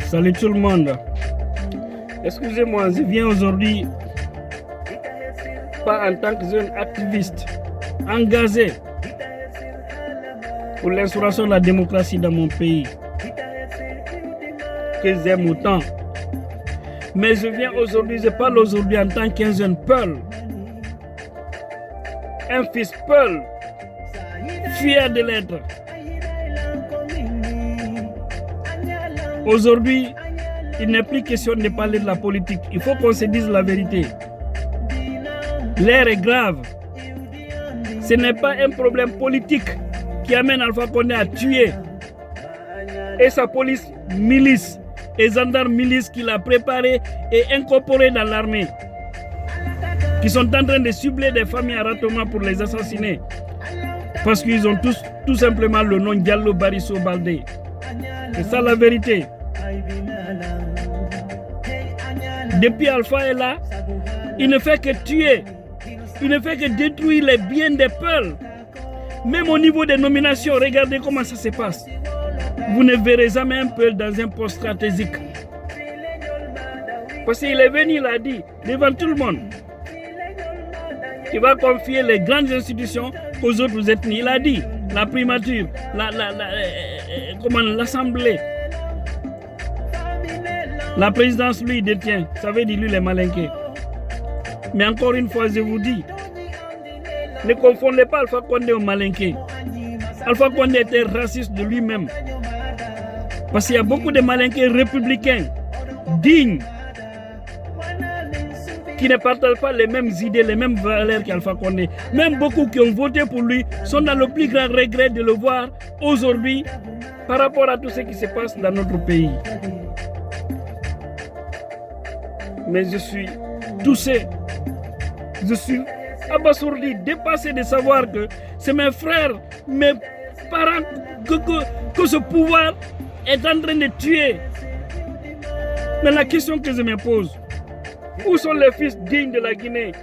Salut tout le monde. Excusez-moi, je viens aujourd'hui pas en tant que jeune activiste engagé pour l'instauration de la démocratie dans mon pays, que j'aime autant. Mais je parle aujourd'hui en tant qu'un jeune Peul, un fils Peul, fier de l'être. Aujourd'hui, il n'est plus question de parler de la politique. Il faut qu'on se dise la vérité. L'air est grave. Ce n'est pas un problème politique qui amène Alpha Condé à tuer. Et sa police milice et gendarmes milices qu'il a préparé et incorporé dans l'armée, qui sont en train de cibler des familles à Ratoma pour les assassiner. Parce qu'ils ont tous tout simplement le nom Diallo Barisso Baldé. C'est ça la vérité. Depuis Alpha est là, il ne fait que tuer, il ne fait que détruire les biens des peuples. Même au niveau des nominations, regardez comment ça se passe. Vous ne verrez jamais un peuple dans un poste stratégique. Parce qu'il est venu, il a dit, devant tout le monde, qu'il va confier les grandes institutions aux autres ethnies. Il a dit, la primature, l'assemblée, la présidence, lui, il détient. Ça veut dire, lui, les Malinqués. Mais encore une fois, je vous dis, ne confondez pas Alpha Condé au Malinqué. Alpha Condé était raciste de lui-même. Parce qu'il y a beaucoup de Malinqués républicains, dignes, qui ne partagent pas les mêmes idées, les mêmes valeurs qu'Alpha Condé. Même beaucoup qui ont voté pour lui sont dans le plus grand regret de le voir aujourd'hui par rapport à tout ce qui se passe dans notre pays. Mais je suis touché, je suis abasourdi, dépassé de savoir que c'est mes frères, mes parents, que ce pouvoir est en train de tuer. Mais la question que je me pose, où sont les fils dignes de la Guinée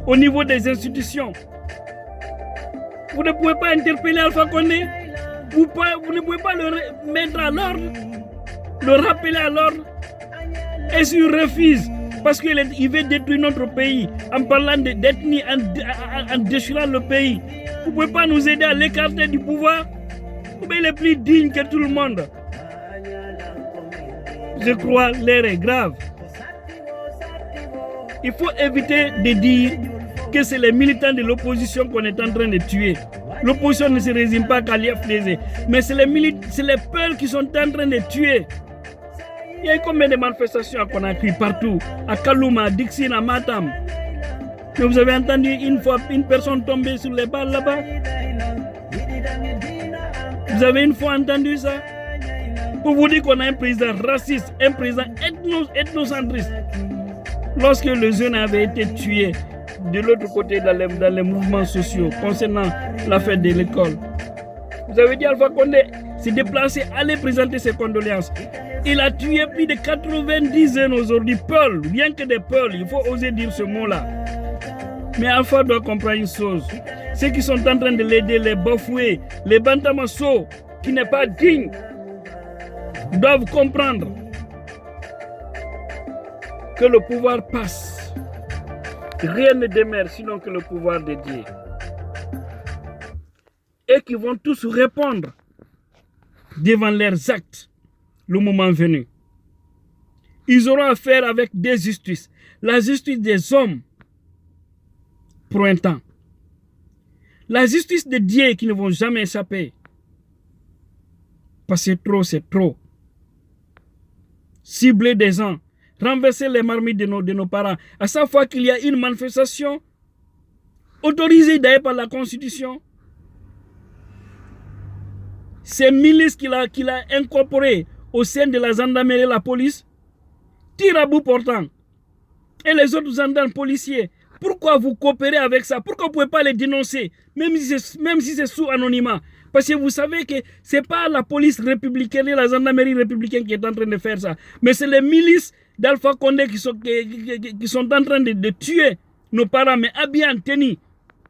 au niveau des institutions? Vous ne pouvez pas interpeller Alpha Condé, vous ne pouvez pas le mettre à l'ordre, le rappeler à l'ordre. Et s'il refuse, parce qu'il veut détruire notre pays en parlant d'ethnie, en déchirant le pays, vous ne pouvez pas nous aider à l'écarter du pouvoir? Il est plus digne que tout le monde. Je crois que l'air est grave. Il faut éviter de dire que c'est les militants de l'opposition qu'on est en train de tuer. L'opposition ne se résume pas qu'à l'IFDZ, mais c'est les peuples qui sont en train de tuer. Il y a eu combien de manifestations à Conakry, partout, à Kalouma, à Dixine, à Matam. Mais vous avez entendu une fois une personne tomber sur les balles là-bas? Vous avez une fois entendu ça? Pour vous dire qu'on a un président raciste, un président ethnocentriste. Lorsque le jeune avait été tué de l'autre côté dans les mouvements sociaux concernant la fête de l'école, vous avez dit Alpha Condé s'est déplacé, aller présenter ses condoléances. Il a tué plus de 90 jeunes aujourd'hui, Peul, rien que des Peuls, il faut oser dire ce mot-là. Mais Alpha doit comprendre une chose, ceux qui sont en train de l'aider, les Bafoués, les Bantamasso, qui n'est pas digne, doivent comprendre que le pouvoir passe. Rien ne demeure sinon que le pouvoir de Dieu. Et qui vont tous répondre devant leurs actes le moment venu. Ils auront affaire avec des justices. La justice des hommes pour un temps. La justice de Dieu qui ne vont jamais échapper. Parce que c'est trop. Cibler des gens, renverser les marmites de nos parents. À chaque fois qu'il y a une manifestation, autorisée d'ailleurs par la Constitution, ces milices qu'il a incorporées au sein de la gendarmerie et la police, tirent à bout portant. Et les autres gendarmes policiers, pourquoi vous coopérez avec ça? Pourquoi vous ne pouvez pas les dénoncer, même si c'est sous anonymat? Parce que vous savez que ce n'est pas la police républicaine et la gendarmerie républicaine qui est en train de faire ça. Mais c'est les milices d'Alpha Condé qui sont en train de tuer nos parents, mais habillés en tenue.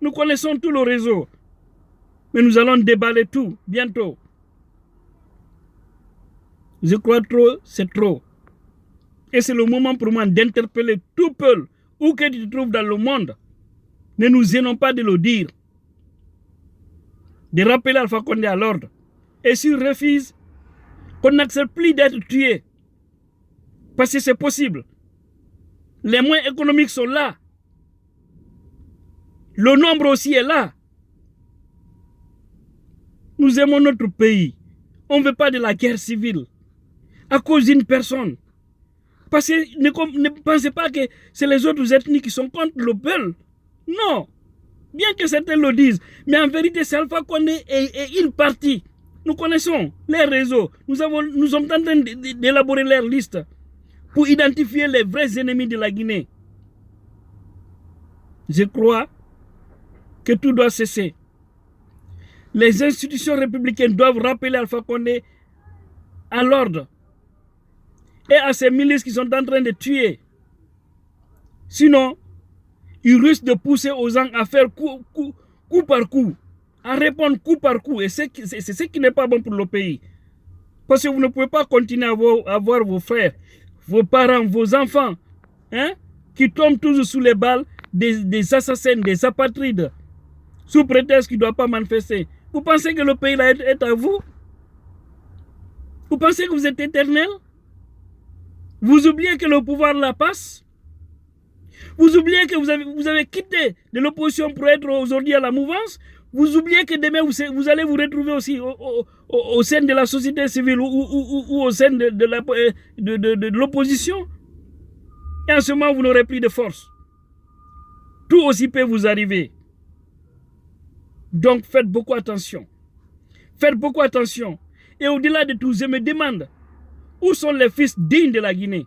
Nous connaissons tout le réseau. Mais nous allons déballer tout bientôt. Je crois trop, c'est trop. Et c'est le moment pour moi d'interpeller tout peuple, où que tu te trouves dans le monde. Ne nous gênons pas de le dire. De rappeler Alpha Condé à l'ordre. Et s'il refuse, qu'on n'accepte plus d'être tué. Parce que c'est possible. Les moyens économiques sont là. Le nombre aussi est là. Nous aimons notre pays. On ne veut pas de la guerre civile. À cause d'une personne. Parce que ne pensez pas que c'est les autres ethnies qui sont contre le peuple. Non. Bien que certains le disent. Mais en vérité, c'est Alpha Condé et une partie. Nous connaissons les réseaux. Nous sommes en train d'élaborer leur liste pour identifier les vrais ennemis de la Guinée. Je crois que tout doit cesser. Les institutions républicaines doivent rappeler Alpha Condé à l'ordre et à ces milices qui sont en train de tuer. Sinon, ils risquent de pousser aux gens à faire coup par coup, à répondre coup par coup. Et c'est ce qui n'est pas bon pour le pays. Parce que vous ne pouvez pas continuer à voir vos frères, vos parents, vos enfants, qui tombent toujours sous les balles des assassins, des apatrides, sous prétexte qu'ils ne doivent pas manifester. Vous pensez que le pays là est à vous? Vous pensez que vous êtes éternel? Vous oubliez que le pouvoir là passe? Vous oubliez que vous avez quitté de l'opposition pour être aujourd'hui à la mouvance? Vous oubliez que demain vous allez vous retrouver aussi au sein de la société civile ou au sein de l'opposition? Et en ce moment, vous n'aurez plus de force. Tout aussi peut vous arriver. Donc faites beaucoup attention. Faites beaucoup attention. Et au-delà de tout, je me demande, où sont les fils dignes de la Guinée?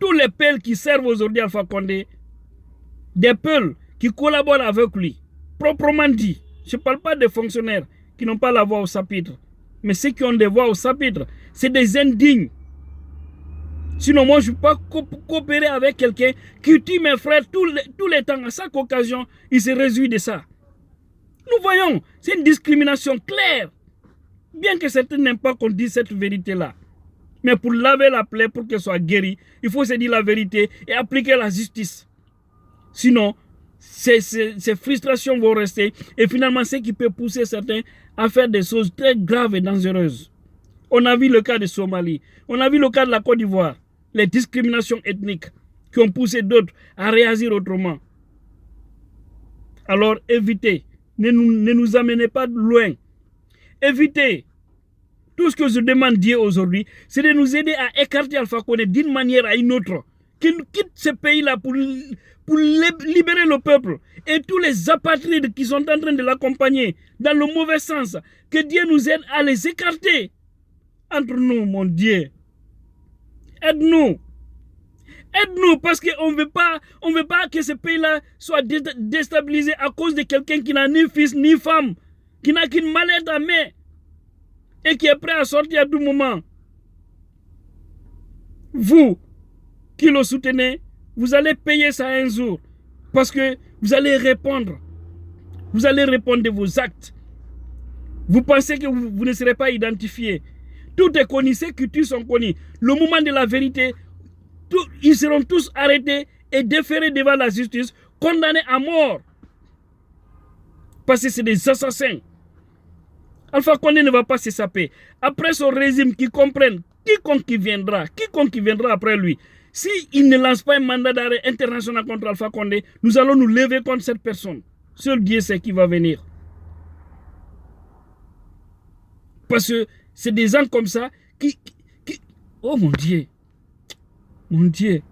Tous les peuls qui servent aujourd'hui Alpha Condé, des peuls qui collaborent avec lui, proprement dit. Je ne parle pas des fonctionnaires qui n'ont pas la voix au chapitre. Mais ceux qui ont des voix au chapitre, c'est des indignes. Sinon, moi, je ne peux pas coopérer avec quelqu'un qui tue mes frères tous les temps. À chaque occasion, il se réjouit de ça. Nous voyons, c'est une discrimination claire. Bien que certains n'aiment pas qu'on dise cette vérité-là. Mais pour laver la plaie, pour qu'elle soit guérie, il faut se dire la vérité et appliquer la justice. Sinon, ces frustrations vont rester. Et finalement, ce qui peut pousser certains à faire des choses très graves et dangereuses. On a vu le cas de Somalie. On a vu le cas de la Côte d'Ivoire. Les discriminations ethniques qui ont poussé d'autres à réagir autrement. Alors évitez. Ne nous amenez pas loin. Évitez. Tout ce que je demande Dieu aujourd'hui, c'est de nous aider à écarter Alpha Condé d'une manière à une autre. Qu'il quitte ce pays-là pour libérer le peuple. Et tous les apatrides qui sont en train de l'accompagner dans le mauvais sens, que Dieu nous aide à les écarter. Entre nous, mon Dieu. Aide-nous. Aide-nous parce qu'on ne veut pas que ce pays-là soit déstabilisé à cause de quelqu'un qui n'a ni fils ni femme, qui n'a qu'une mallette à main et qui est prêt à sortir à tout moment. Vous qui le soutenez, vous allez payer ça un jour parce que vous allez répondre. Vous allez répondre de vos actes. Vous pensez que vous ne serez pas identifié. Tout est connu, ceux qui tuent sont connus. Le moment de la vérité, ils seront tous arrêtés et déférés devant la justice, condamnés à mort. Parce que c'est des assassins. Alpha Condé ne va pas se saper. Après son régime, qui comprenne, quiconque qui viendra après lui, s'il ne lance pas un mandat d'arrêt international contre Alpha Condé, nous allons nous lever contre cette personne. Seul Dieu sait qui va venir. Parce que c'est des gens comme ça qui... Oh mon Dieu. Mon Dieu.